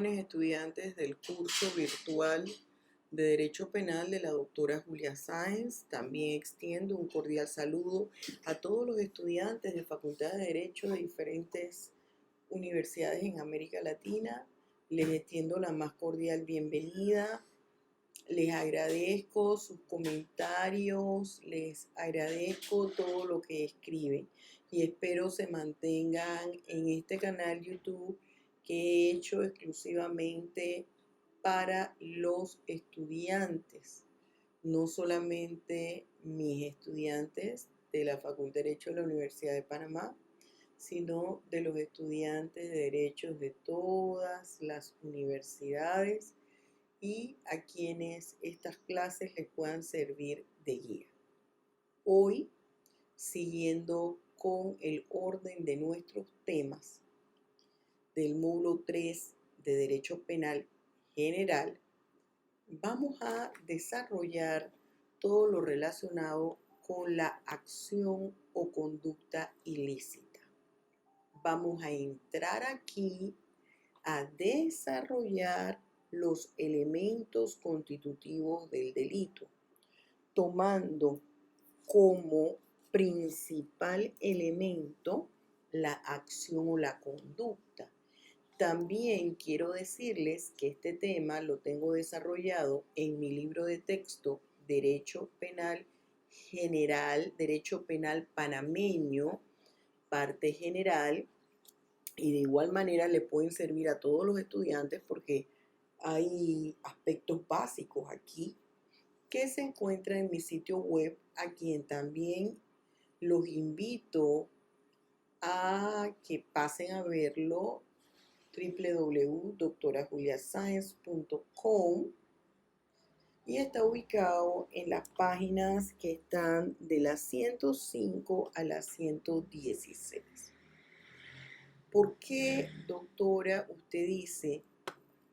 jóvenes estudiantes del curso virtual de Derecho Penal de la doctora Julia Sáenz. También extiendo un cordial saludo a todos los estudiantes de Facultad de Derecho de diferentes universidades en América Latina. Les extiendo la más cordial bienvenida. Les agradezco sus comentarios, les agradezco todo lo que escriben y espero se mantengan en este canal YouTube que he hecho exclusivamente para los estudiantes, no solamente mis estudiantes de la Facultad de Derecho de la Universidad de Panamá, sino de los estudiantes de derechos de todas las universidades y a quienes estas clases les puedan servir de guía. Hoy, siguiendo con el orden de nuestros temas del módulo 3 de Derecho Penal General, vamos a desarrollar todo lo relacionado con la acción o conducta ilícita. Vamos a entrar aquí a desarrollar los elementos constitutivos del delito, tomando como principal elemento la acción o la conducta. También quiero decirles que este tema lo tengo desarrollado en mi libro de texto Derecho Penal General, Derecho Penal Panameño, parte general, y de igual manera le pueden servir a todos los estudiantes porque hay aspectos básicos aquí que se encuentran en mi sitio web, a quien también los invito a que pasen a verlo, www.doctorajuliasaenz.com, y está ubicado en las páginas que están de la 105 a la 116. ¿Por qué, doctora, usted dice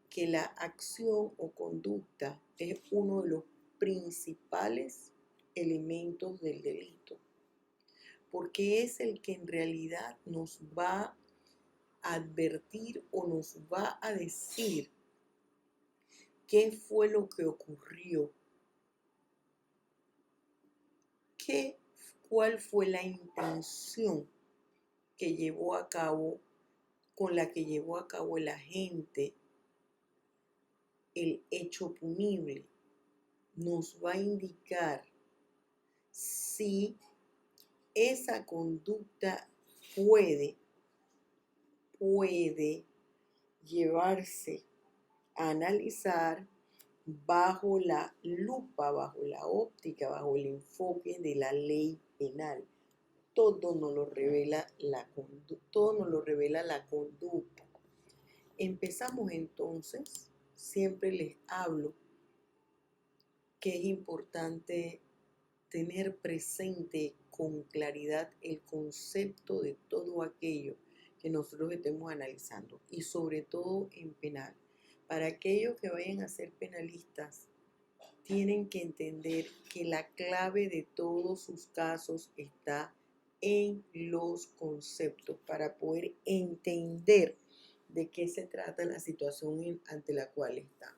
que la acción o conducta es uno de los principales elementos del delito? Porque es el que en realidad nos va a advertir o nos va a decir qué fue lo que ocurrió, cuál fue la intención que llevó a cabo, con la que llevó a cabo el agente el hecho punible. Nos va a indicar si esa conducta puede llevarse a analizar bajo la lupa, bajo la óptica, bajo el enfoque de la ley penal. Todo nos lo revela la conducta. Empezamos entonces. Siempre les hablo que es importante tener presente con claridad el concepto de todo aquello que nosotros estemos analizando, y sobre todo en penal. Para aquellos que vayan a ser penalistas, tienen que entender que la clave de todos sus casos está en los conceptos para poder entender de qué se trata la situación ante la cual está.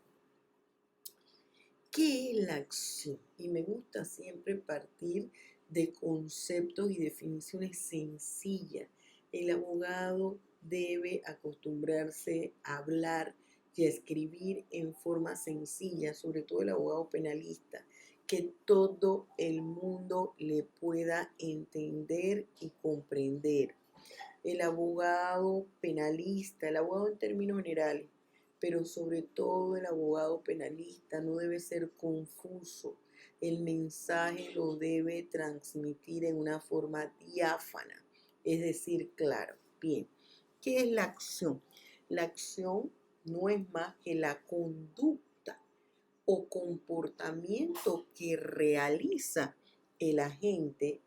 ¿Qué es la acción? Y me gusta siempre partir de conceptos y definiciones sencillas. El abogado debe acostumbrarse a hablar y a escribir en forma sencilla, sobre todo el abogado penalista, que todo el mundo le pueda entender y comprender. El abogado penalista, el abogado en términos generales, pero sobre todo el abogado penalista no debe ser confuso. El mensaje lo debe transmitir en una forma diáfana, es decir, claro. Bien, ¿qué es la acción? La acción no es más que la conducta o comportamiento que realiza el agente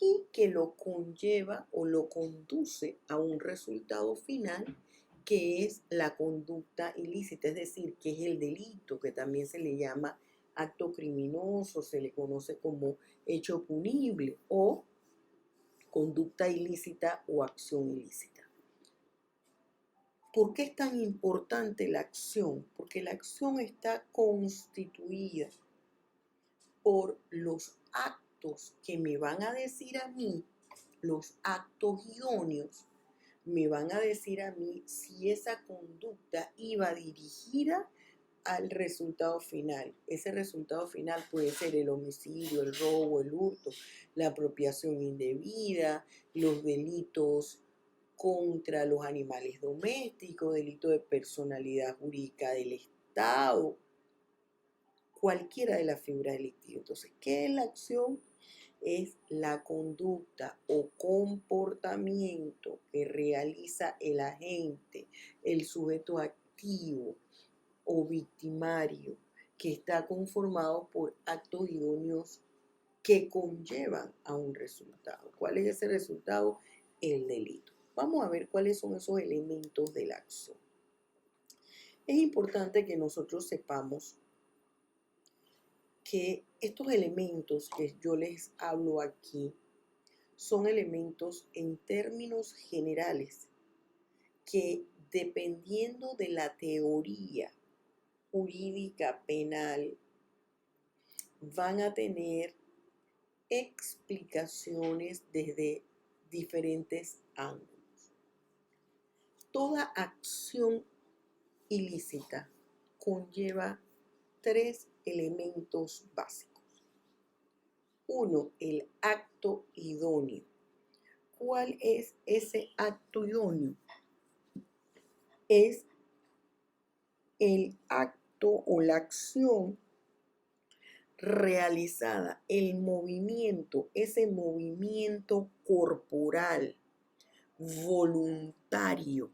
y que lo conlleva o lo conduce a un resultado final, que es la conducta ilícita, es decir, que es el delito, que también se le llama acto criminoso, se le conoce como hecho punible o conducta ilícita o acción ilícita. ¿Por qué es tan importante la acción? Porque la acción está constituida por los actos que me van a decir a mí, los actos idóneos, me van a decir a mí si esa conducta iba dirigida al resultado final. Ese resultado final puede ser el homicidio, el robo, el hurto, la apropiación indebida, los delitos contra los animales domésticos, delito de personalidad jurídica del Estado, cualquiera de las figuras delictivas. Entonces, ¿qué es la acción? Es la conducta o comportamiento que realiza el agente, el sujeto activo o victimario, que está conformado por actos idóneos que conllevan a un resultado. ¿Cuál es ese resultado? El delito. Vamos a ver cuáles son esos elementos de la acción. Es importante que nosotros sepamos que estos elementos que yo les hablo aquí son elementos en términos generales que, dependiendo de la teoría jurídica penal, van a tener explicaciones desde diferentes ángulos. Toda acción ilícita conlleva tres elementos básicos. Uno, el acto idóneo. ¿Cuál es ese acto idóneo? Es el acto o la acción realizada, el movimiento, ese movimiento corporal voluntario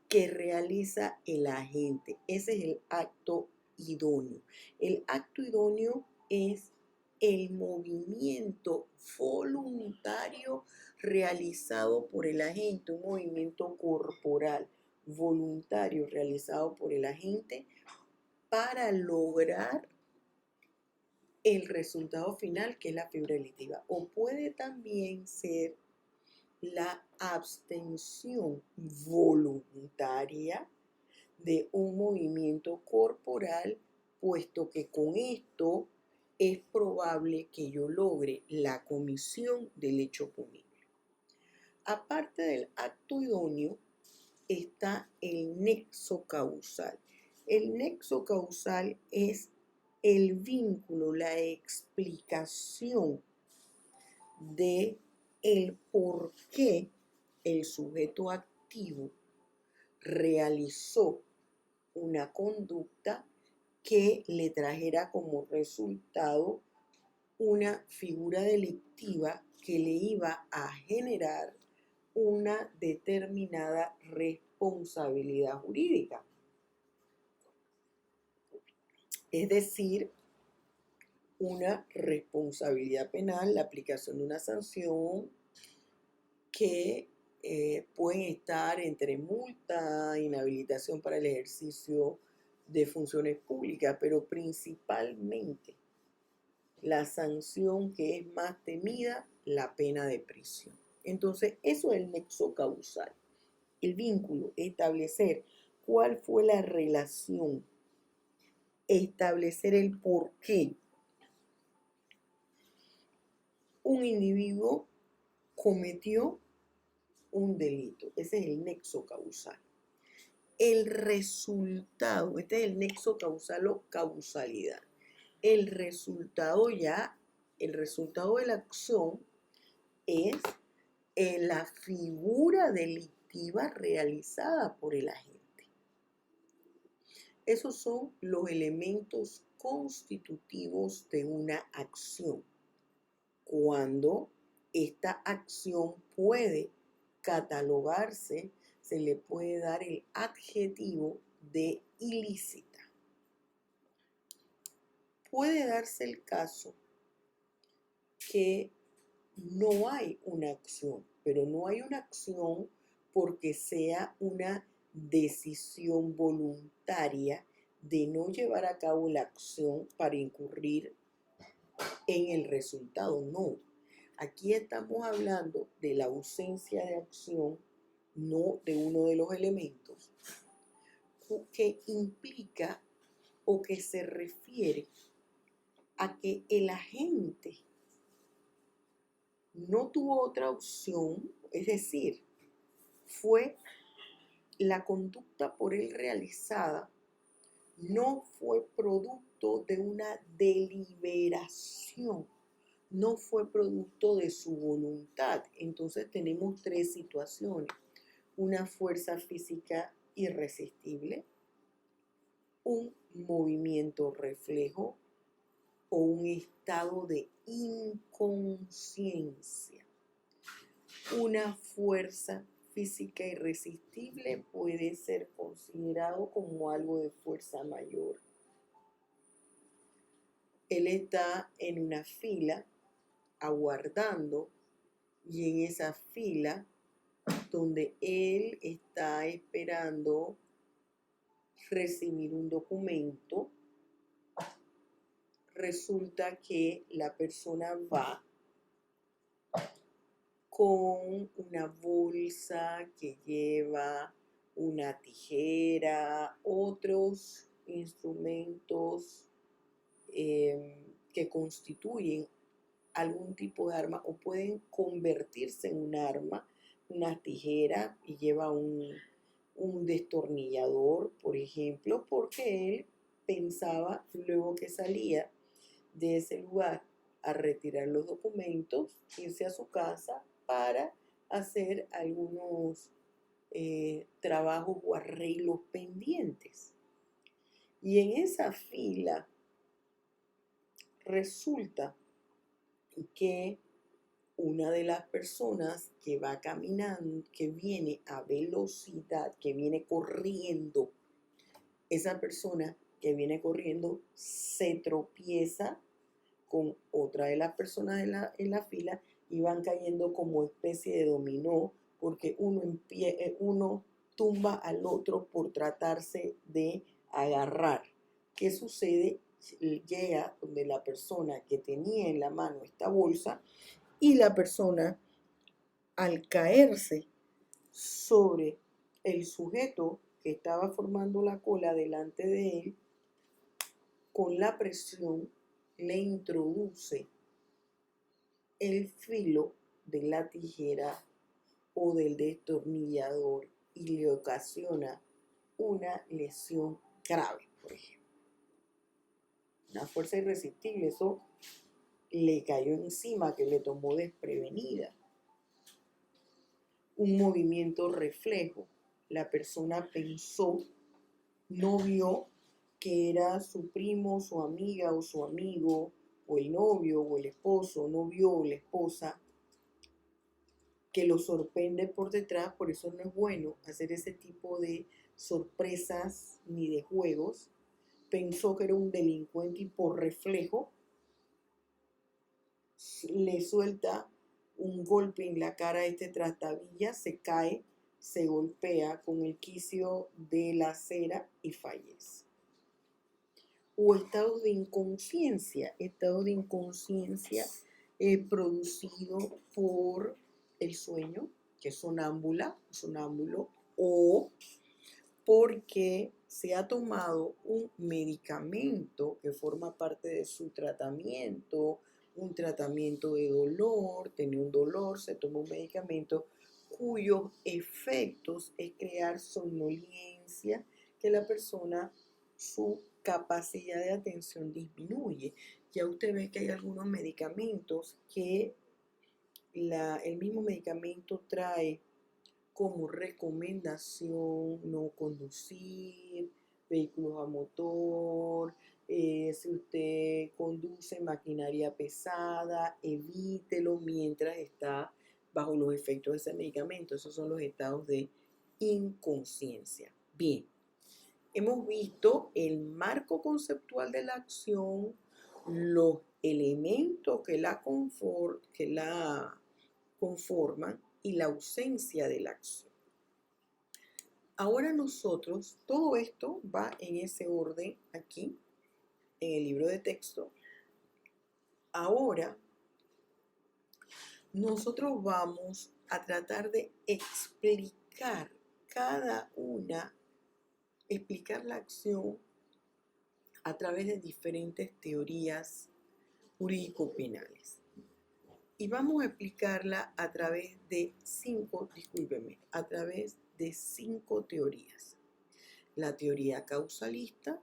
que realiza el agente. Ese es el acto idóneo. El acto idóneo es el movimiento voluntario realizado por el agente, un movimiento corporal voluntario realizado por el agente para lograr el resultado final, que es la figura delictiva. O puede también ser la abstención voluntaria de un movimiento corporal, puesto que con esto es probable que yo logre la comisión del hecho punible. Aparte del acto idóneo, está el nexo causal. El nexo causal es el vínculo, la explicación de el por qué el sujeto activo realizó una conducta que le trajera como resultado una figura delictiva que le iba a generar una determinada responsabilidad jurídica. Es decir, una responsabilidad penal, la aplicación de una sanción que pueden estar entre multa, inhabilitación para el ejercicio de funciones públicas, pero principalmente la sanción que es más temida, la pena de prisión. Entonces, eso es el nexo causal. El vínculo, establecer cuál fue la relación, establecer el por qué un individuo cometió un delito. Ese es el nexo causal. El resultado, este es el nexo causal o causalidad. El resultado de la acción es la figura delictiva realizada por el agente. Esos son los elementos constitutivos de una acción. Cuando esta acción puede catalogarse, se le puede dar el adjetivo de ilícita. Puede darse el caso que no hay una acción, pero no hay una acción porque sea una decisión voluntaria de no llevar a cabo la acción para incurrir en el resultado. No. Aquí estamos hablando de la ausencia de acción no de uno de los elementos, que implica o que se refiere a que el agente no tuvo otra opción, es decir, fue la conducta por él realizada, no fue producto de una deliberación, no fue producto de su voluntad. Entonces tenemos tres situaciones: una fuerza física irresistible, un movimiento reflejo o un estado de inconsciencia. Una fuerza física irresistible puede ser considerado como algo de fuerza mayor. Él está en una fila aguardando, y en esa fila donde él está esperando recibir un documento, resulta que la persona va con una bolsa que lleva una tijera, otros instrumentos que constituyen algún tipo de arma o pueden convertirse en un arma, una tijera, y lleva un destornillador, por ejemplo, porque él pensaba luego que salía de ese lugar a retirar los documentos, irse a su casa para hacer algunos trabajos o arreglos pendientes. Y en esa fila resulta que una de las personas que va caminando, que viene a velocidad, que viene corriendo, esa persona que viene corriendo se tropieza con otra de las personas en la fila y van cayendo como especie de dominó, porque uno tumba al otro por tratarse de agarrar. ¿Qué sucede? Llega donde la persona que tenía en la mano esta bolsa, y la persona, al caerse sobre el sujeto que estaba formando la cola delante de él, con la presión le introduce el filo de la tijera o del destornillador y le ocasiona una lesión grave, por ejemplo. Una fuerza irresistible, eso le cayó encima, que le tomó desprevenida. Un movimiento reflejo. La persona pensó, no vio que era su primo, su amiga o su amigo, o el novio o el esposo, no vio la esposa, que lo sorprende por detrás. Por eso no es bueno hacer ese tipo de sorpresas ni de juegos. Pensó que era un delincuente y por reflejo le suelta un golpe en la cara a este trastabilla, se cae, se golpea con el quicio de la acera y fallece. O estados de inconsciencia producido por el sueño, que es sonámbulo, o porque se ha tomado un medicamento que forma parte de su tratamiento, un tratamiento de dolor, tenía un dolor, se toma un medicamento cuyos efectos es crear somnolencia, que la persona, su capacidad de atención disminuye. Ya usted ve que hay algunos medicamentos que el mismo medicamento trae como recomendación no conducir vehículos a motor. Si usted conduce maquinaria pesada, evítelo mientras está bajo los efectos de ese medicamento. Esos son los estados de inconsciencia. Bien, hemos visto el marco conceptual de la acción, los elementos que la conforman y la ausencia de la acción. Ahora nosotros, todo esto va en ese orden aquí, en el libro de texto. Ahora, nosotros vamos a tratar de explicar explicar cada una, explicar la acción a través de diferentes teorías jurídico-penales. Y vamos a explicarla a través de cinco teorías. La teoría causalista,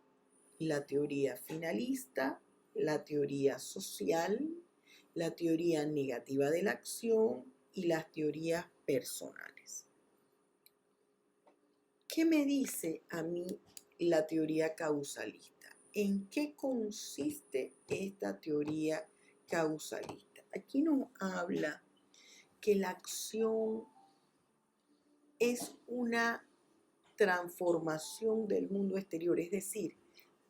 la teoría finalista, la teoría social, la teoría negativa de la acción y las teorías personales. ¿Qué me dice a mí la teoría causalista? ¿En qué consiste esta teoría causalista? Aquí nos habla que la acción es una transformación del mundo exterior, es decir,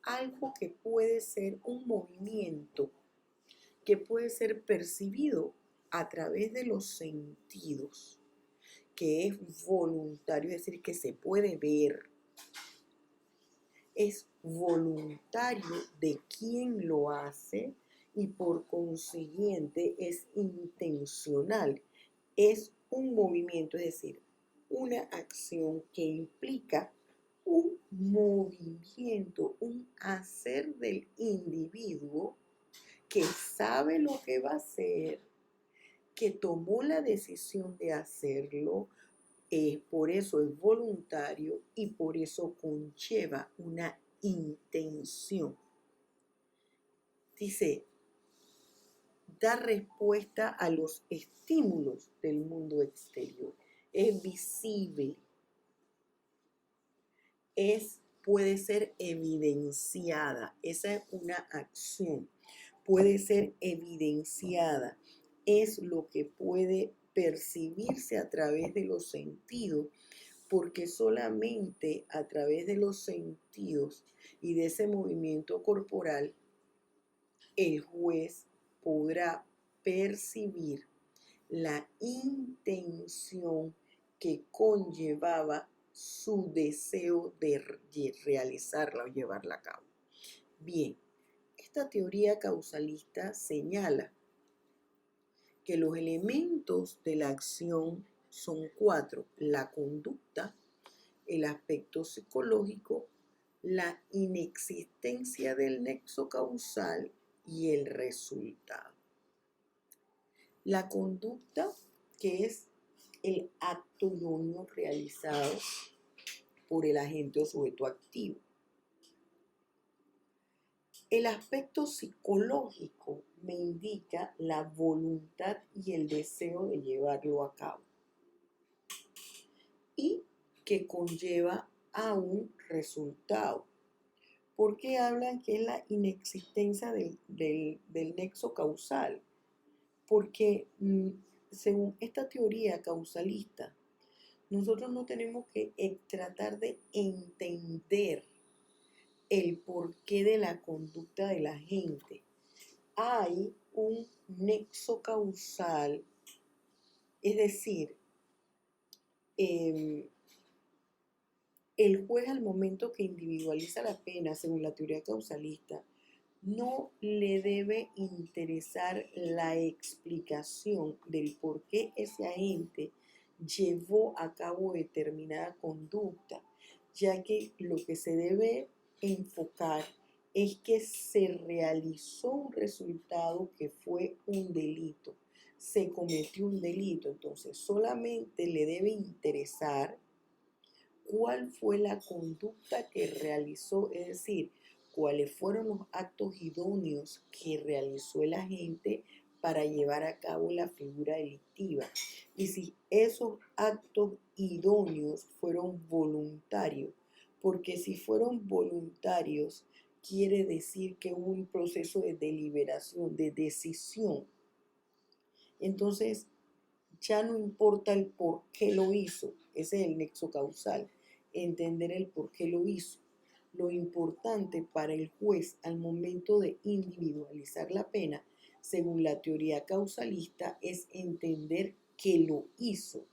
algo que puede ser un movimiento que puede ser percibido a través de los sentidos, que es voluntario, es decir, que se puede ver, es voluntario de quien lo hace y por consiguiente es intencional, es un movimiento, es decir, una acción que implica un movimiento, un hacer del individuo que sabe lo que va a hacer, que tomó la decisión de hacerlo, por eso es voluntario y por eso conlleva una intención. Dice, da respuesta a los estímulos del mundo exterior. Es visible, puede ser evidenciada. Esa es una acción. Puede ser evidenciada. Es lo que puede percibirse a través de los sentidos, porque solamente a través de los sentidos y de ese movimiento corporal, el juez podrá percibir la intención que conllevaba su deseo de realizarla o llevarla a cabo. Bien, esta teoría causalista señala que los elementos de la acción son 4: la conducta, el aspecto psicológico, la inexistencia del nexo causal y el resultado. La conducta, que es el acto idóneo realizado por el agente o sujeto activo. El aspecto psicológico me indica la voluntad y el deseo de llevarlo a cabo y que conlleva a un resultado. ¿Por qué hablan que es la inexistencia del nexo causal? Porque según esta teoría causalista, nosotros no tenemos que tratar de entender el porqué de la conducta de la gente. Hay un nexo causal, es decir, el juez al momento que individualiza la pena, según la teoría causalista, no le debe interesar la explicación del por qué ese agente llevó a cabo determinada conducta, ya que lo que se debe enfocar es que se realizó un resultado que fue un delito, se cometió un delito, entonces solamente le debe interesar cuál fue la conducta que realizó, es decir, cuáles fueron los actos idóneos que realizó el agente para llevar a cabo la figura delictiva. Y si esos actos idóneos fueron voluntarios, porque si fueron voluntarios, quiere decir que hubo un proceso de deliberación, de decisión. Entonces, ya no importa el por qué lo hizo, ese es el nexo causal, entender el por qué lo hizo. Lo importante para el juez al momento de individualizar la pena, según la teoría causalista, es entender que lo hizo.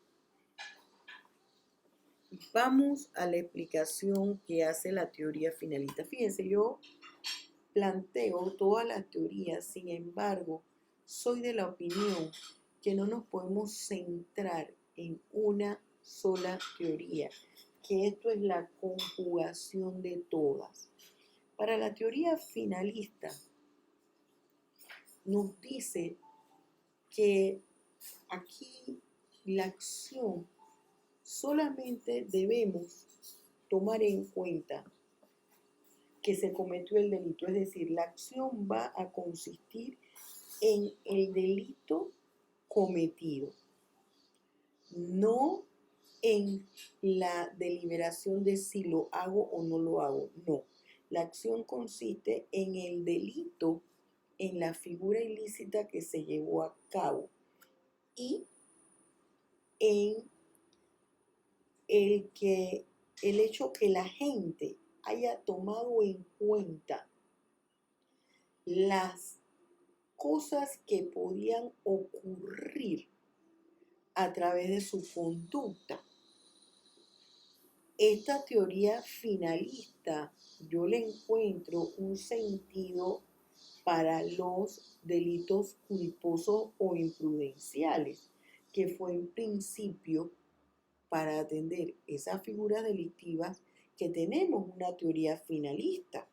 Vamos a la explicación que hace la teoría finalista. Fíjense, yo planteo todas las teorías, sin embargo, soy de la opinión que no nos podemos centrar en una sola teoría, que esto es la conjugación de todas. Para la teoría finalista, nos dice que aquí la acción solamente debemos tomar en cuenta que se cometió el delito, es decir, la acción va a consistir en el delito cometido, no en la deliberación de si lo hago o no lo hago, no. La acción consiste en el delito, en la figura ilícita que se llevó a cabo y en el hecho que la gente haya tomado en cuenta las cosas que podían ocurrir a través de su conducta. Esta teoría finalista yo le encuentro un sentido para los delitos culposos o imprudenciales, que fue en principio para atender esas figuras delictivas que tenemos una teoría finalista.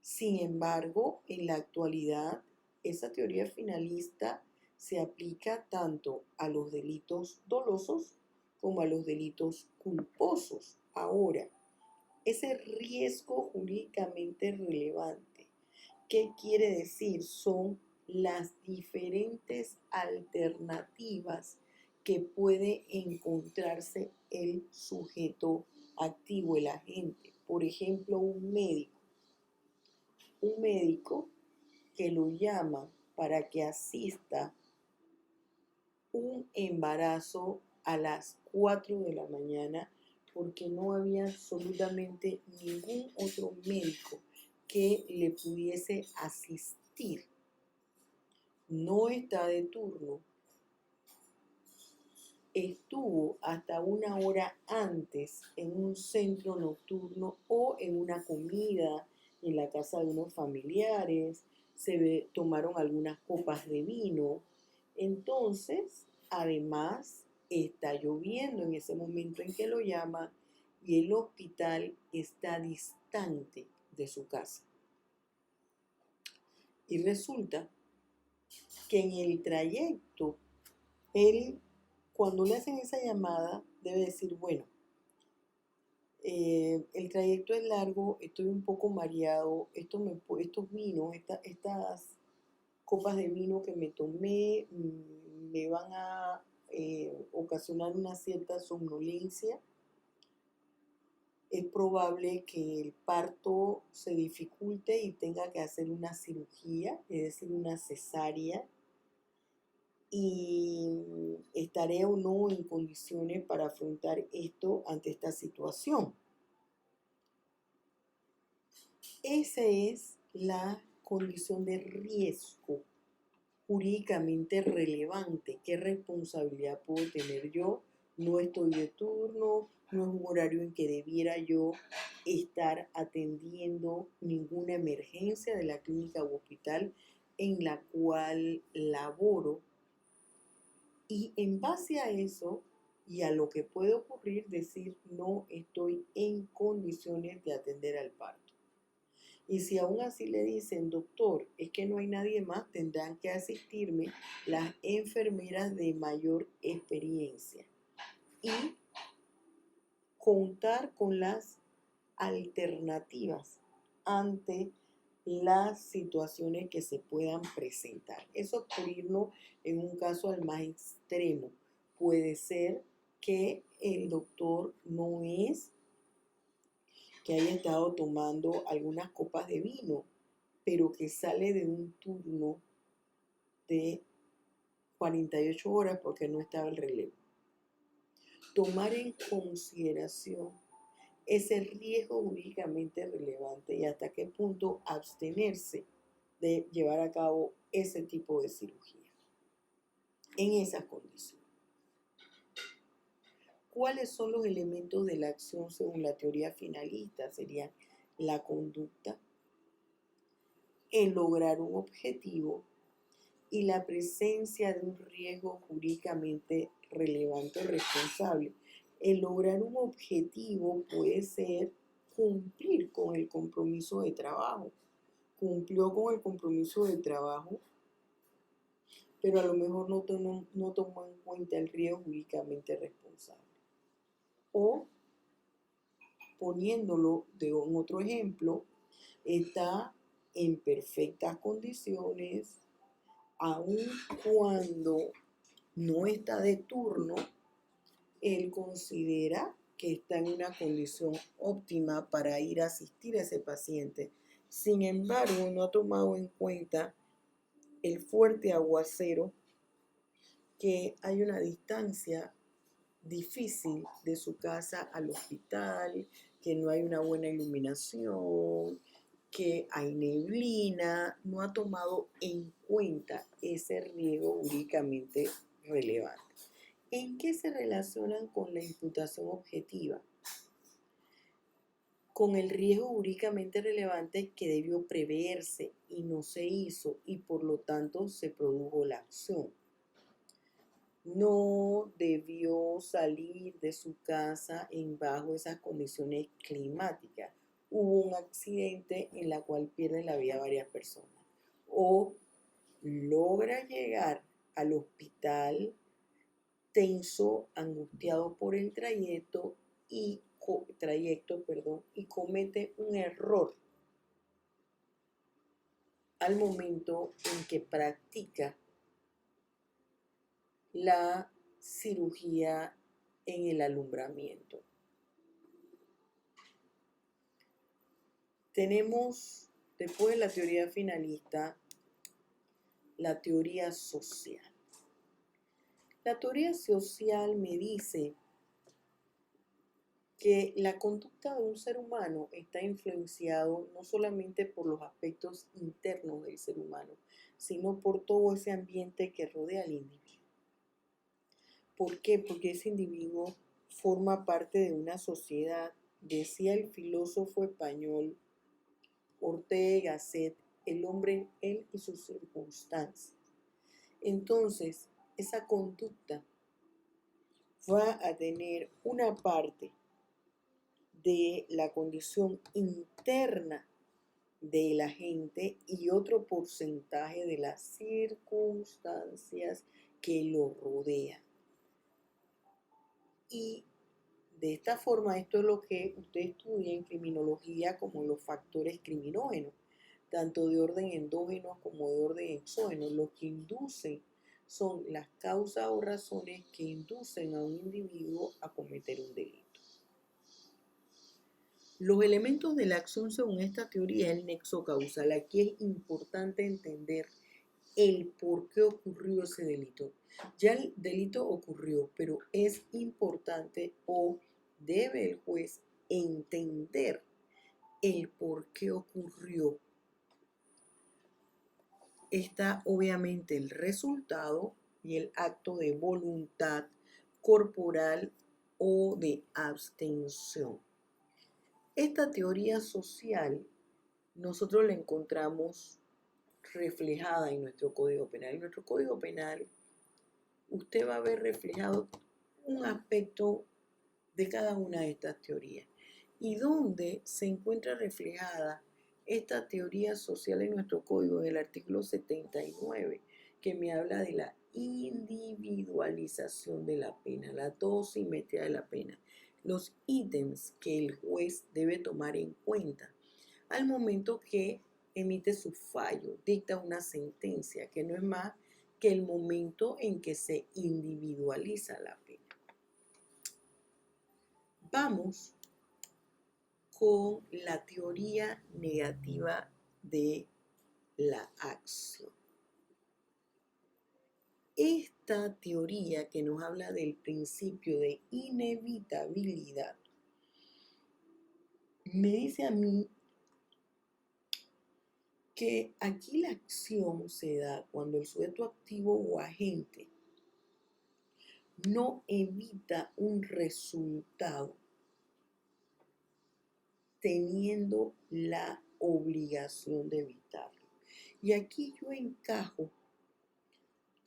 Sin embargo, en la actualidad, esa teoría finalista se aplica tanto a los delitos dolosos como a los delitos culposos. Ahora, ese riesgo jurídicamente relevante, ¿qué quiere decir? Son las diferentes alternativas que puede encontrarse el sujeto activo, el agente. Por ejemplo, un médico que lo llaman para que asista un embarazo a las 4 de la mañana porque no había absolutamente ningún otro médico que le pudiese asistir. No está de turno. Estuvo hasta una hora antes en un centro nocturno o en una comida en la casa de unos familiares, tomaron algunas copas de vino. Entonces, además, está lloviendo en ese momento en que lo llama y el hospital está distante de su casa. Y resulta que en el trayecto, él, cuando le hacen esa llamada, debe decir, bueno, el trayecto es largo, estoy un poco mareado, estos vinos, estas copas de vino que me tomé me van a ocasionar una cierta somnolencia. Es probable que el parto se dificulte y tenga que hacer una cirugía, es decir, una cesárea, y estaré o no en condiciones para afrontar esto ante esta situación. Esa es la condición de riesgo jurídicamente relevante. ¿Qué responsabilidad puedo tener yo? No estoy de turno, no es un horario en que debiera yo estar atendiendo ninguna emergencia de la clínica u hospital en la cual laboro. Y en base a eso y a lo que puede ocurrir, decir no estoy en condiciones de atender al parto. Y si aún así le dicen, doctor, es que no hay nadie más, tendrán que asistirme las enfermeras de mayor experiencia y contar con las alternativas ante las situaciones que se puedan presentar. Eso por irnos en un caso al más extremo. Puede ser que el doctor no es que haya estado tomando algunas copas de vino, pero que sale de un turno de 48 horas porque no estaba el relevo. Tomar en consideración ese riesgo jurídicamente relevante y hasta qué punto abstenerse de llevar a cabo ese tipo de cirugía en esas condiciones. ¿Cuáles son los elementos de la acción según la teoría finalista? Serían la conducta, el lograr un objetivo y la presencia de un riesgo jurídicamente relevante o responsable. El lograr un objetivo puede ser cumplir con el compromiso de trabajo. Cumplió con el compromiso de trabajo, pero a lo mejor no tomó en cuenta el riesgo jurídicamente responsable. O, poniéndolo de un otro ejemplo, está en perfectas condiciones, aun cuando no está de turno, él considera que está en una condición óptima para ir a asistir a ese paciente. Sin embargo, no ha tomado en cuenta el fuerte aguacero, que hay una distancia difícil de su casa al hospital, que no hay una buena iluminación, que hay neblina. No ha tomado en cuenta ese riesgo jurídicamente relevante. ¿En qué se relacionan con la imputación objetiva? Con el riesgo jurídicamente relevante que debió preverse y no se hizo, y por lo tanto se produjo la acción. No debió salir de su casa bajo esas condiciones climáticas. Hubo un accidente en la cual pierden la vida varias personas. O logra llegar al hospital tenso, angustiado por el trayecto y comete un error al momento en que practica la cirugía en el alumbramiento. Tenemos, después de la teoría finalista, la teoría social. La teoría social me dice que la conducta de un ser humano está influenciado no solamente por los aspectos internos del ser humano, sino por todo ese ambiente que rodea al individuo. ¿Por qué? Porque ese individuo forma parte de una sociedad. Decía el filósofo español Ortega y Gasset, el hombre, él y sus circunstancias. Entonces, esa conducta va a tener una parte de la condición interna de la gente y otro porcentaje de las circunstancias que lo rodean. Y de esta forma, esto es lo que usted estudia en criminología como los factores criminógenos, tanto de orden endógeno como de orden exógeno. Los que inducen son las causas o razones que inducen a un individuo a cometer un delito. Los elementos de la acción según esta teoría es el nexo causal. Aquí es importante entender el por qué ocurrió ese delito. Ya el delito ocurrió, pero es importante o debe el juez entender el por qué ocurrió. Está obviamente el resultado y el acto de voluntad corporal o de abstención. Esta teoría social nosotros la encontramos reflejada en nuestro Código Penal. En nuestro Código Penal usted va a ver reflejado un aspecto de cada una de estas teorías. ¿Y dónde se encuentra reflejada esta teoría social en nuestro código? En el artículo 79, que me habla de la individualización de la pena, la dosimetría de la pena, los ítems que el juez debe tomar en cuenta al momento que emite su fallo, dicta una sentencia, que no es más que el momento en que se individualiza la pena. Vamos con la teoría negativa de la acción. Esta teoría que nos habla del principio de inevitabilidad me dice a mí que aquí la acción se da cuando el sujeto activo o agente no evita un resultado teniendo la obligación de evitarlo. Y aquí yo encajo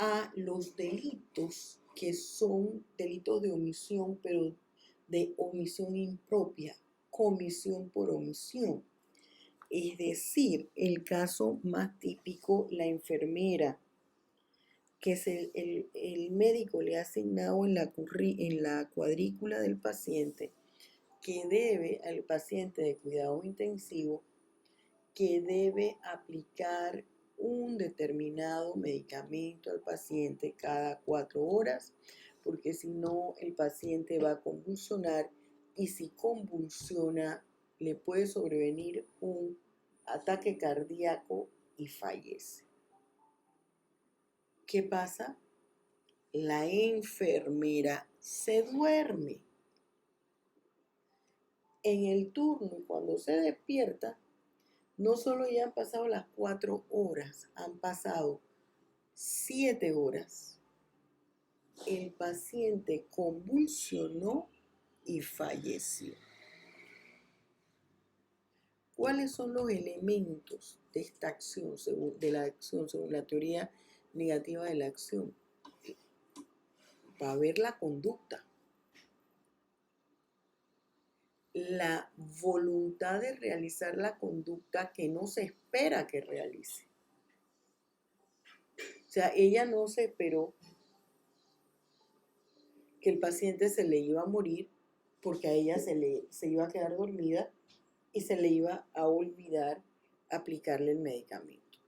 a los delitos que son delitos de omisión, pero de omisión impropia, comisión por omisión. Es decir, el caso más típico, la enfermera, que el médico le ha asignado en la cuadrícula del paciente, que debe al paciente de cuidado intensivo, que debe aplicar un determinado medicamento al paciente cada 4 horas, porque si no el paciente va a convulsionar y si convulsiona le puede sobrevenir un ataque cardíaco y fallece. ¿Qué pasa? La enfermera se duerme. En el turno, cuando se despierta, no solo ya han pasado las 4 horas, han pasado 7 horas. El paciente convulsionó y falleció. ¿Cuáles son los elementos de esta acción, según la teoría negativa de la acción? Va a haber la conducta, la voluntad de realizar la conducta que no se espera que realice. O sea, ella no se esperó que el paciente se le iba a morir porque a ella se iba a quedar dormida y se le iba a olvidar aplicarle el medicamento.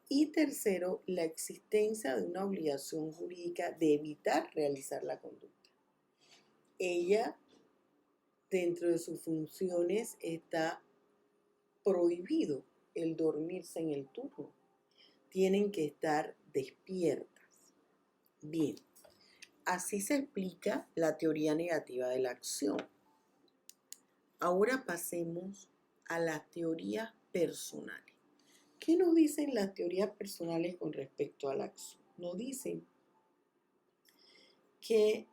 Y tercero, la existencia de una obligación jurídica de evitar realizar la conducta. Ella, dentro de sus funciones, está prohibido el dormirse en el turno. Tienen que estar despiertas. Bien, así se explica la teoría negativa de la acción. Ahora pasemos a las teorías personales. ¿Qué nos dicen las teorías personales con respecto a la acción? Nos dicen que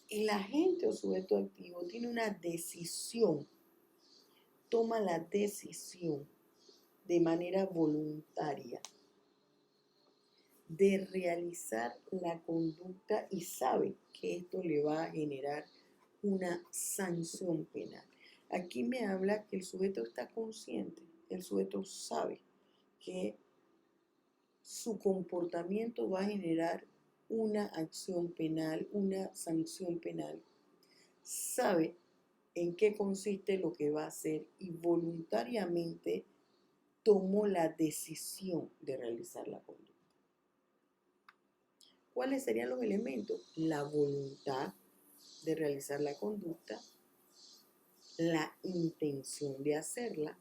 el agente o sujeto activo tiene una decisión, toma la decisión de manera voluntaria de realizar la conducta y sabe que esto le va a generar una sanción penal. Aquí me habla que el sujeto está consciente, el sujeto sabe que su comportamiento va a generar una acción penal, una sanción penal. Sabe en qué consiste lo que va a hacer y voluntariamente tomó la decisión de realizar la conducta. ¿Cuáles serían los elementos? La voluntad de realizar la conducta, la intención de hacerla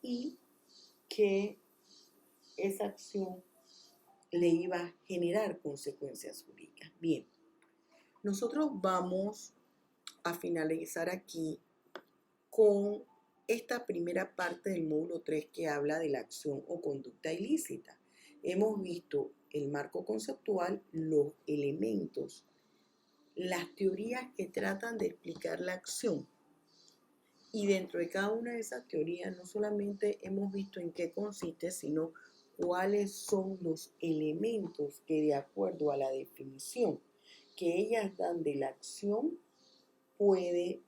y que esa acción le iba a generar consecuencias jurídicas. Bien, nosotros vamos a finalizar aquí con esta primera parte del módulo 3 que habla de la acción o conducta ilícita. Hemos visto el marco conceptual, los elementos, las teorías que tratan de explicar la acción. Y dentro de cada una de esas teorías no solamente hemos visto en qué consiste, sino cuáles son los elementos que de acuerdo a la definición que ellas dan de la acción puede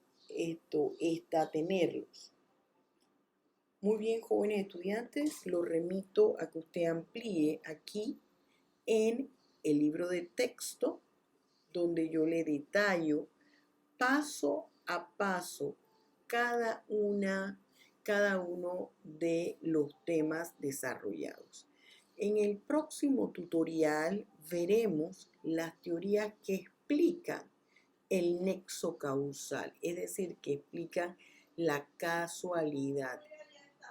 tenerlos. Muy bien, jóvenes estudiantes, los remito a que usted amplíe aquí en el libro de texto, donde yo le detallo paso a paso cada uno de los temas desarrollados. En el próximo tutorial veremos las teorías que explican el nexo causal, es decir, que explican la casualidad,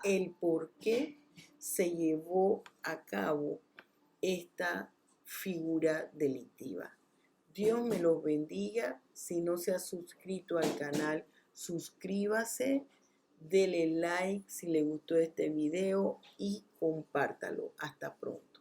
el por qué se llevó a cabo esta figura delictiva. Dios me los bendiga. Si no se ha suscrito al canal, suscríbase, dele like si le gustó este video y compártalo. Hasta pronto.